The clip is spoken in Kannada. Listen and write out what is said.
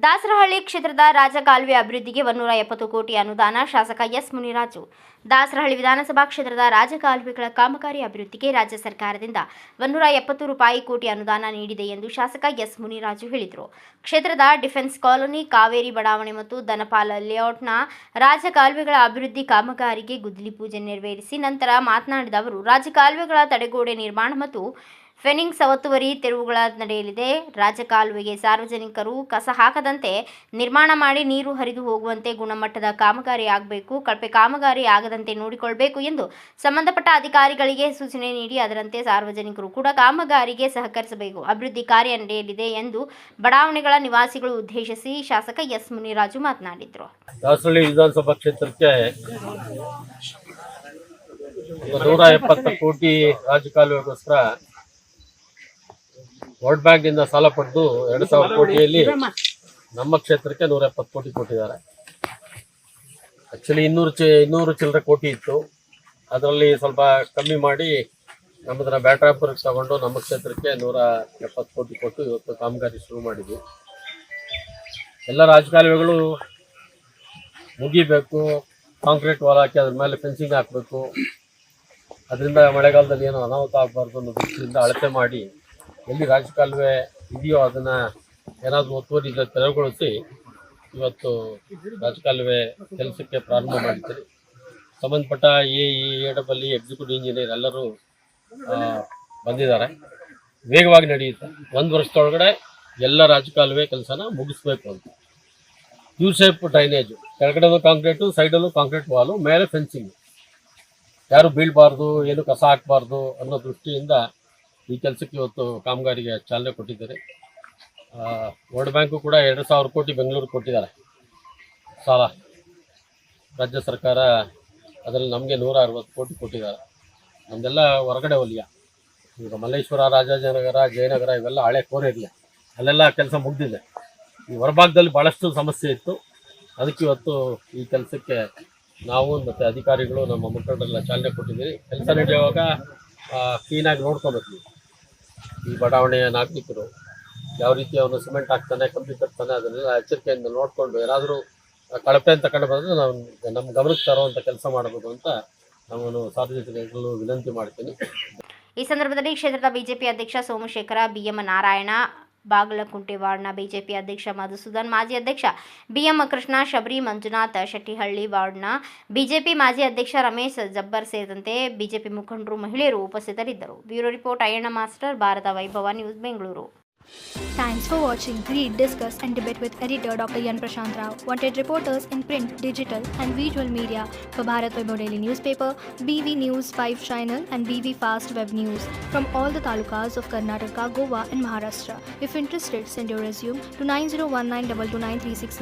ದಾಸರಹಳ್ಳಿ ಕ್ಷೇತ್ರದ ರಾಜಕಾಲುವೆ ಅಭಿವೃದ್ಧಿಗೆ 170 ಕೋಟಿ ಅನುದಾನ. ಶಾಸಕ ಎಸ್ ಮುನಿರಾಜು. ದಾಸರಹಳ್ಳಿ ವಿಧಾನಸಭಾ ಕ್ಷೇತ್ರದ ರಾಜಕಾಲುವೆಗಳ ಕಾಮಗಾರಿ ಅಭಿವೃದ್ಧಿಗೆ ರಾಜ್ಯ ಸರ್ಕಾರದಿಂದ 170 ಕೋಟಿ ಅನುದಾನ ನೀಡಿದೆ ಎಂದು ಶಾಸಕ ಎಸ್ ಮುನಿರಾಜು ಹೇಳಿದರು. ಕ್ಷೇತ್ರದ ಡಿಫೆನ್ಸ್ ಕಾಲೋನಿ, ಕಾವೇರಿ ಬಡಾವಣೆ ಮತ್ತು ದನಪಾಲ ಲೇಔಟ್ನ ರಾಜಕಾಲುವೆಗಳ ಅಭಿವೃದ್ಧಿ ಕಾಮಗಾರಿಗೆ ಗುದ್ದಲಿ ಪೂಜೆ ನೆರವೇರಿಸಿ ನಂತರ ಮಾತನಾಡಿದ ಅವರು, ರಾಜಕಾಲುವೆಗಳ ತಡೆಗೋಡೆ ನಿರ್ಮಾಣ ಮತ್ತು ಫೆನ್ಸಿಂಗ್ ಒತ್ತುವರಿ ತೆರವುಗಳ ನಡೆಯಲಿದೆ. ರಾಜಕಾಲುವೆಗೆ ಸಾರ್ವಜನಿಕರು ಕಸ ಹಾಕದಂತೆ ನಿರ್ಮಾಣ ಮಾಡಿ ನೀರು ಹರಿದು ಹೋಗುವಂತೆ ಗುಣಮಟ್ಟದ ಕಾಮಗಾರಿ ಆಗಬೇಕು. ಕಳಪೆ ಕಾಮಗಾರಿ ಆಗದಂತೆ ನೋಡಿಕೊಳ್ಳಬೇಕು ಎಂದು ಸಂಬಂಧಪಟ್ಟ ಅಧಿಕಾರಿಗಳಿಗೆ ಸೂಚನೆ ನೀಡಿ ಅದರಂತೆ ಸಾರ್ವಜನಿಕರು ಕೂಡ ಕಾಮಗಾರಿಗೆ ಸಹಕರಿಸಬೇಕು. ಅಭಿವೃದ್ಧಿ ಕಾರ್ಯ ನಡೆಯಲಿದೆ ಎಂದು ಬಡಾವಣೆಗಳ ನಿವಾಸಿಗಳು ಉದ್ದೇಶಿಸಿ ಶಾಸಕ ಎಸ್ ಮುನಿರಾಜು ಮಾತನಾಡಿದರು. ದಾಸರಹಳ್ಳಿ ವಿಧಾನಸಭಾ ಕ್ಷೇತ್ರಕ್ಕೆ 170 ಕೋಟಿ ರಾಜಕಾಲುವೆಗೋಸ್ಕರ ವರ್ಲ್ಡ್ ಬ್ಯಾಂಕ್ ಇಂದ ಸಾಲ ಪಡೆದು 2,000 ಕೋಟಿಯಲ್ಲಿ ನಮ್ಮ ಕ್ಷೇತ್ರಕ್ಕೆ 170 ಕೋಟಿ ಕೊಟ್ಟಿದ್ದಾರೆ. ಆಕ್ಚುಲಿ 200 ಚಿಲ್ಲರೆ ಕೋಟಿ ಇತ್ತು. ಅದರಲ್ಲಿ ಸ್ವಲ್ಪ ಕಮ್ಮಿ ಮಾಡಿ ನಮ್ಮದನ್ನ ಬ್ಯಾಟ್ರಾಪುರಕ್ಕೆ ತಗೊಂಡು ನಮ್ಮ ಕ್ಷೇತ್ರಕ್ಕೆ 170 ಕೋಟಿ ಕೊಟ್ಟು ಇವತ್ತು ಕಾಮಗಾರಿ ಶುರು ಮಾಡಿದ್ವಿ. ಎಲ್ಲ ರಾಜಕಾಲುವೆಗಳು ಮುಗಿಬೇಕು, ಕಾಂಕ್ರೀಟ್ ವಾಲ್ ಹಾಕಿ ಅದ್ರ ಮೇಲೆ ಫೆನ್ಸಿಂಗ್ ಹಾಕಬೇಕು. ಅದರಿಂದ ಮಳೆಗಾಲದಲ್ಲಿ ಏನೋ ಅನಾಹುತ ಆಗಬಾರ್ದು ಅನ್ನೋ ದೃಷ್ಟಿಯಿಂದ ಅಳತೆ ಮಾಡಿ ಎಲ್ಲಿ ರಾಜಕಾಲುವೆ ಇದೆಯೋ ಅದನ್ನು ಏನಾದರೂ ಒತ್ತುವರಿ ತೆರವುಗೊಳಿಸಿ ಇವತ್ತು ರಾಜಕಾಲುವೆ ಕೆಲಸಕ್ಕೆ ಪ್ರಾರಂಭ ಮಾಡಿದ್ದೀರಿ. ಸಂಬಂಧಪಟ್ಟ ಎಡಬಲ್ಲಿ ಎಕ್ಸಿಕ್ಯೂಟಿವ್ ಇಂಜಿನಿಯರ್ ಎಲ್ಲರೂ ಬಂದಿದ್ದಾರೆ. ವೇಗವಾಗಿ ನಡೆಯುತ್ತೆ. 1 ವರ್ಷದೊಳಗಡೆ ಎಲ್ಲ ರಾಜಕಾಲುವೆ ಕೆಲಸನ ಮುಗಿಸ್ಬೇಕು ಅಂತ. ಯು ಶೇಪ್ ಡ್ರೈನೇಜು, ಕೆಳಗಡೆನೂ ಕಾಂಕ್ರೀಟು, ಸೈಡಲ್ಲೂ ಕಾಂಕ್ರೀಟ್ ವಾಲು, ಮೇಲೆ ಫೆನ್ಸಿಂಗ್, ಯಾರು ಬೀಳಬಾರ್ದು, ಏನು ಕಸ ಹಾಕಬಾರ್ದು ಅನ್ನೋ ದೃಷ್ಟಿಯಿಂದ ಈ ಕೆಲಸಕ್ಕೆ ಇವತ್ತು ಕಾಮಗಾರಿಗೆ ಚಾಲನೆ ಕೊಟ್ಟಿದ್ದಾರೆ. ವರ್ಲ್ಡ್ ಬ್ಯಾಂಕು ಕೂಡ 2,000 ಕೋಟಿ ಬೆಂಗಳೂರು ಕೊಟ್ಟಿದ್ದಾರೆ ಸಾಲ. ರಾಜ್ಯ ಸರ್ಕಾರ ಅದರಲ್ಲಿ ನಮಗೆ 160 ಕೋಟಿ ಕೊಟ್ಟಿದ್ದಾರೆ. ನಮ್ಮದೆಲ್ಲ ಹೊರಗಡೆ ವಲಯ. ಈಗ ಮಲ್ಲೇಶ್ವರ, ರಾಜಾಜಿನಗರ, ಜಯನಗರ ಇವೆಲ್ಲ ಹಳೆ ಕೋರೆ ಇರಲಿ, ಅಲ್ಲೆಲ್ಲ ಕೆಲಸ ಮುಗಿದಿದೆ. ಈ ಹೊರಭಾಗದಲ್ಲಿ ಭಾಳಷ್ಟು ಸಮಸ್ಯೆ ಇತ್ತು. ಅದಕ್ಕೆ ಇವತ್ತು ಈ ಕೆಲಸಕ್ಕೆ ನಾವು ಮತ್ತು ಅಧಿಕಾರಿಗಳು, ನಮ್ಮ ಮುಖಂಡರೆಲ್ಲ ಚಾಲನೆ ಕೊಟ್ಟಿದ್ದೀವಿ. ಕೆಲಸ ನಡೆಯುವಾಗ ಕ್ಲೀನಾಗಿ ನೋಡ್ಕೋಬೇಕು. ಈ ಬಡಾವಣೆಯ ನಾಗರಿಕರು ಯಾವ ರೀತಿ ಅವನು ಸಿಮೆಂಟ್ ಹಾಕ್ತಾನೆ, ಕಂಬಿ ಕಟ್ತಾನೆ, ಅದನ್ನೆಲ್ಲ ಎಚ್ಚರಿಕೆಯಿಂದ ನೋಡಿಕೊಂಡು ಏನಾದರೂ ಕಳಪೆ ಅಂತ ಕಂಡು ಬಂದರೆ ನಾವು ನಮ್ಮ ಗಮನಕ್ಕೆ ತರುವಂಥ ಕೆಲಸ ಮಾಡಬಹುದು ಅಂತ ನಾನು ಸಾರ್ವಜನಿಕರು ವಿನಂತಿ ಮಾಡ್ತೀನಿ. ಈ ಸಂದರ್ಭದಲ್ಲಿ ಕ್ಷೇತ್ರದ ಬಿಜೆಪಿ ಅಧ್ಯಕ್ಷ ಸೋಮಶೇಖರ, ಬಿಎಂ ನಾರಾಯಣ, ಬಾಗಲಕುಂಟೆ ವಾರ್ಡ್ನ ಬಿಜೆಪಿ ಅಧ್ಯಕ್ಷ ಮಧುಸೂದನ್, ಮಾಜಿ ಅಧ್ಯಕ್ಷ ಬಿಎಂ ಕೃಷ್ಣ, ಶಬರಿ, ಮಂಜುನಾಥ್, ಶೆಟ್ಟಿಹಳ್ಳಿ ವಾರ್ಡ್ನ ಬಿಜೆಪಿ ಮಾಜಿ ಅಧ್ಯಕ್ಷ ರಮೇಶ್ ಜಬ್ಬರ್ ಸೇರಿದಂತೆ ಬಿಜೆಪಿ ಮುಖಂಡರು, ಮಹಿಳೆಯರು ಉಪಸ್ಥಿತರಿದ್ದರು. Bureau report Ayyanna master, Bharata Vaibhava news, Bengaluru. Thanks for watching Read, Discuss and Debate with editor Dr. Yan Prashant Rao. Wanted reporters in print, digital and visual media for Bharat Vaibhav Daily Newspaper, BV News 5 Channel and BV Fast Web News from all the talukas of Karnataka, Goa and Maharashtra. If interested, send your resume to 9019229369.